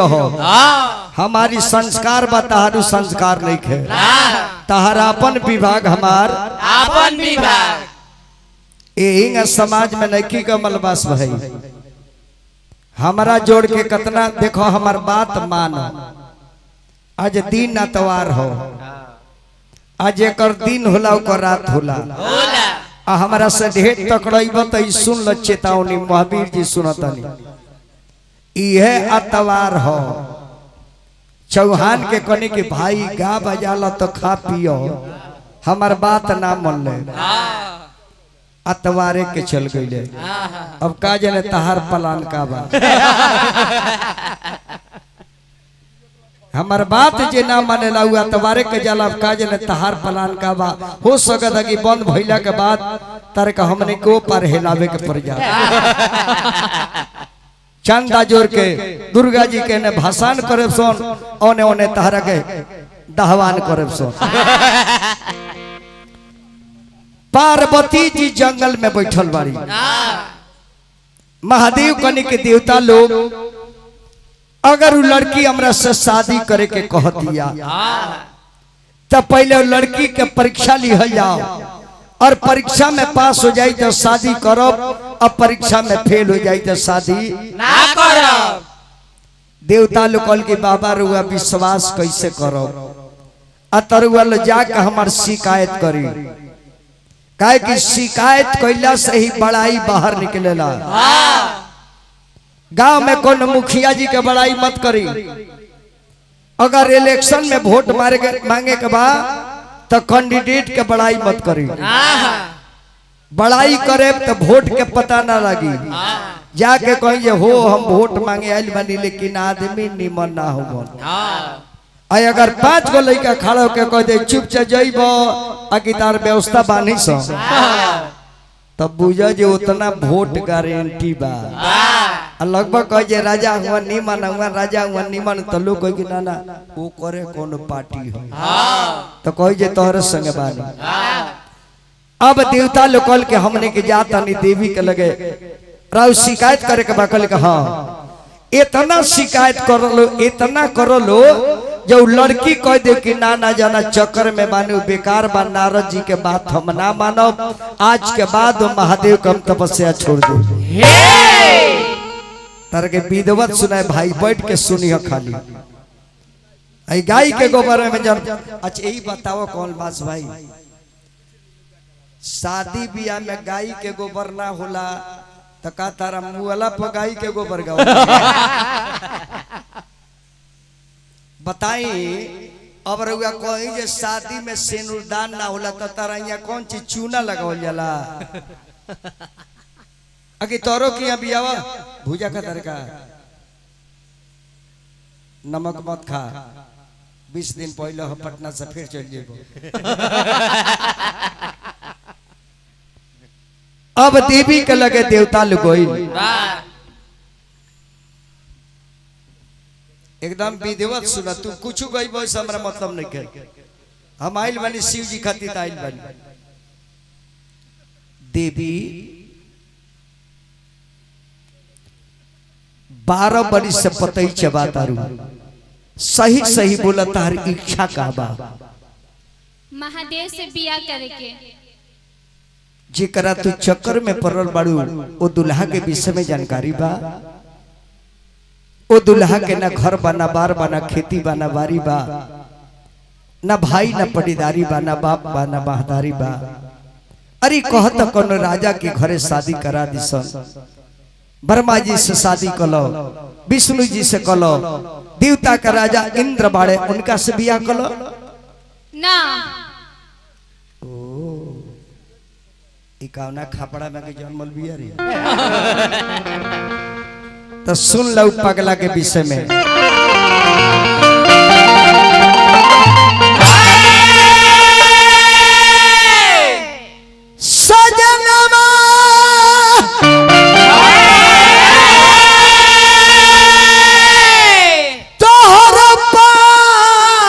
हो हमारी संस्कार बा तहारू संस्कार नहीं खे तहारापन विभाग हमार आपन विभाग यही समाज में नैकी का मलबास भाई हमारा जोड़ के कतना देखो हमार बात मानो। आज दिन अतवार हो आज एक दिन होला ओकर रात होला आ हमारा से ढेर तकड़ब तो सुन ल चेतावनी महावीर जी सुनतनी यह अतवार हो चौहान के कने के भाई गा बजाला तो खा पियो हमार बात ना मन ले अतवारे के चल गई अब का जने तहार पलान का बा हमार बात जे ना माने ला अतवारे के जाला अब का जने तहार पलान का बा हो सकत है कि बंद भइला के बाद तार का हमने को पर हिलावे के पड़ जा चंदा जोर के दुर्गा जी के ने भाषण करे सोन ओने ओने तहरा के दहवान करे सोन। पार्वती जी जंगल में बैठल बाड़ी महादेव कने के देवता लोग अगर वो लड़की हमरा से शादी करे के कहतिया तब पहले लड़की के परीक्षा लिहल जाओ और परीक्षा में पास हो जाए तो शादी करो अब परीक्षा में फेल हो जाए तो शादी ना करो। देवता लोग के बाबा रुआ विश्वास कैसे करो अतरुआ जाके हमार शिकायत करी काहे कि शिकायत कैला से ही बड़ाई बाहर निकलेला। गांव में कौन मुखिया जी के बड़ाई मत करी अगर इलेक्शन में वोट मांगे के बाद तो कैंडिडेट के बड़ाई मत करी बड़ाई करे तो वोट के पता ना लगी जाके कहिए हो हम वोट मांगे आइल बनी लेकिन आदमी निमन ना हो अगर 5 गो लड़का खड़ा होके कह दे चुप से जइब आकि तार व्यवस्था बानी सो तब बुझा जे उतना वोट गारंटी बा लगभग कह जे राजा हुआ निमन हुआ राजा हुआ निमन तो लोग कह कि ना ना वो करे कौन पार्टी हो तो कह जे तोहरे संगे बानी। अब देवता लोकल के हमने के जाता नहीं देवी के लगे राव शिकायत करे के बाकल के हाँ इतना शिकायत कर लो इतना करो लो जो लड़की कह दे कि ना ना जाना चक्कर में मानो बेकार बा नारद जी के बात हम ना मानो आज के बाद महादेव को हम तपस्या छोड़ दे तार के विधवत सुनाए भाई बैठ के सुनी खाली आई गाय के गोबर में जब अच्छा यही बताओ कौन बात भाई शादी ब्याह में गाय के गोबर ना होला तो का तारा मुआला पर गाय के गोबर गाओ बताई अब रउआ कहीं जे शादी में सिंदूरदान ना होला तो तारा यहाँ कौन चीज चूना लगावल जाला अगे तोरो की अभी आवा भूजा का तड़का नमक मत खा 20 दिन पहले हो पटना से फिर चल जेबो। अब देवी के लगे देवता लुगोई एकदम विधिवत सुना तू कुछ गई बस हमरा मतलब नहीं कर हम आइल बनी शिव जी खातिर आइल बनी देवी 12 बरिस से पतई चबा तारू सही सही बोला तार इच्छा का बा महादेव से बियाह करे के जेकरा तू चक्कर में पड़ल बाड़ू ओ दुल्हा के विषय में जानकारी बा ओ दुल्हा के ना घर बना बार बना खेती बना बारी बा ना भाई ना पटीदारी बा ना बाप बा ना महदारी बा अरे कहत कौन राजा के घरे शादी करा दिसन ब्रह्मा जी से शादी कलो विष्णु जी से कलो देवता का राजा इंद्र बाड़े उनका से बियाह कलो ना इकावना खापड़ा में के जन्मल बिया रे तो सुन लो पगला के विषय में सजनमा तोहर पागल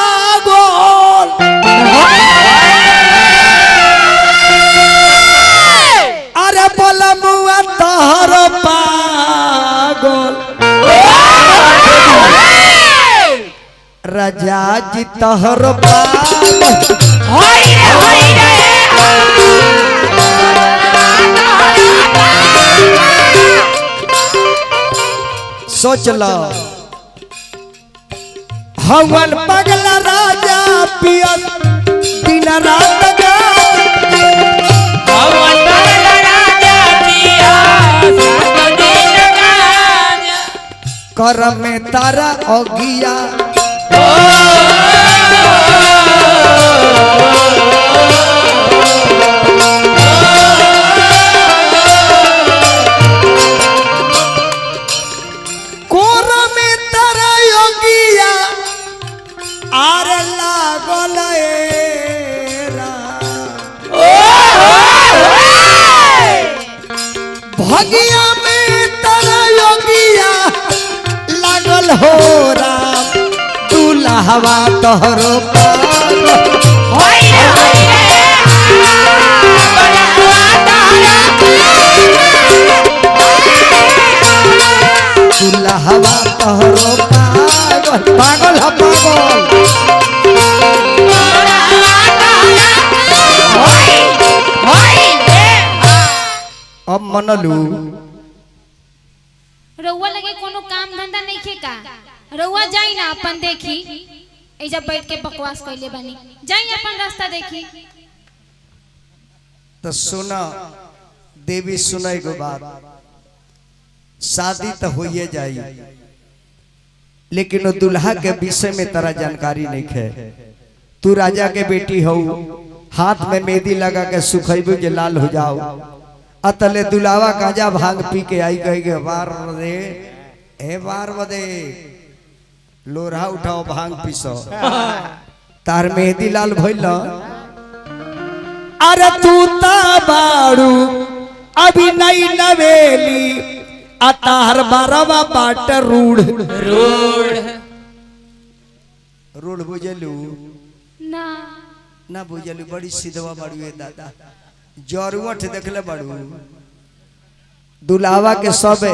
अरे बलमुआ तोहर पागल राजा जी तहर पाल होई रे सोच लो हवन पगला राजा पियन दिन रात हवन पगला राजा पिया सात दिन गाज कर में तारा अगिया भगिया में तारा योगिया लागल हो राम दुल्हवा तोहरो पाल होई रे दुल्हवा तोहरो पागल पागल ह पागल अब मनलू रउआ लगे कोनो काम धंधा नहीं खे का रउआ जाई ना अपन देखी एजा बैठ के बकवास कइले बानी जाई अपन रास्ता देखी तो सुना देवी सुनाई को बात शादी तो होइए जाई लेकिन वो दुल्हा के विषय में तेरा जानकारी नहीं है। तू राजा के बेटी हो हाथ में मेहंदी लगा के सुखैबू जे लाल हो जाओ अतले दुलावा गांजा भांग पी के आई गई के बार बदे ए बार बदे लोरहा उठाओ भांग पीसो तार मेहंदी लाल भइल अरे तू ता बाड़ू अभी नहीं नवेली अतार बारवा बाट रूढ़ रूढ़ बुझलू ना ना बुझलू बड़ी सीधवा बाड़ू ए दादा जरुवट देखले बाड़ू दुलावा के सब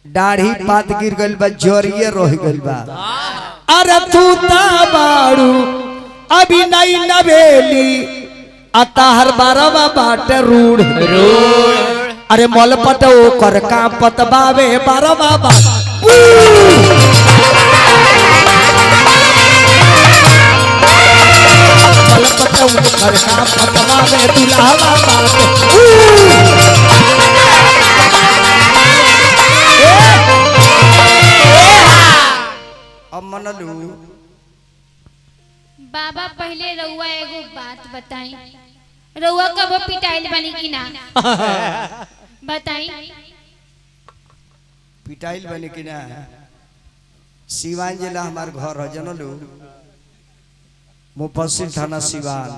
दाढ़ी पात गिर गइल बा जरिए रह गइल बा अरे तू ता बाड़ू अभी नहीं नवेली अताहर बारवा बाट रूढ़ अरे मल पटो कर का पतबावे बारवा बाट मल पटो कर का पतबावे दुलावा बाट अब मनलू बाबा पहले रउआ एगो बात बताई रउआ कब पिटाइल बनी कि ना बताई पिटाइल बने कि ना सिवान जिला हमार घर है जनलू मुफस्सिल थाना सिवान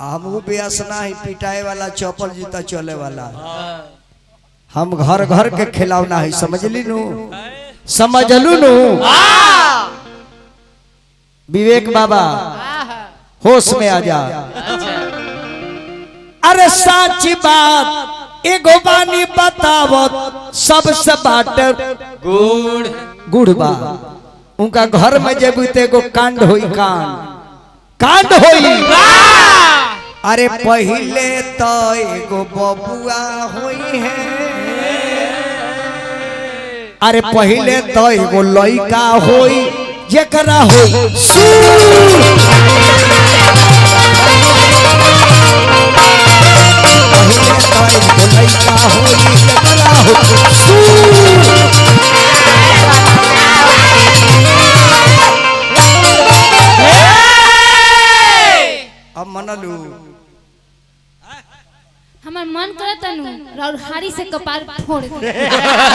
हमहू बेअसना ही पिटाए वाला चौपल जूता चले वाला हम घर घर के खिलौना है समझली नू समझलू नू विवेक बाबा होश में आ जा अरे साची बात एगो बानी बतावत सबसे बाट गुड़ गुड़ बा उनका घर में जब एगो कांड होई कांड होई अरे पहले तो एगो बबुआ होई है अरे पहले तो एगो लइका होई जेकरा होई लइका होई जेकरा होई अब मनलू हमार मन करत नु और हारी से कपार फोड़ दे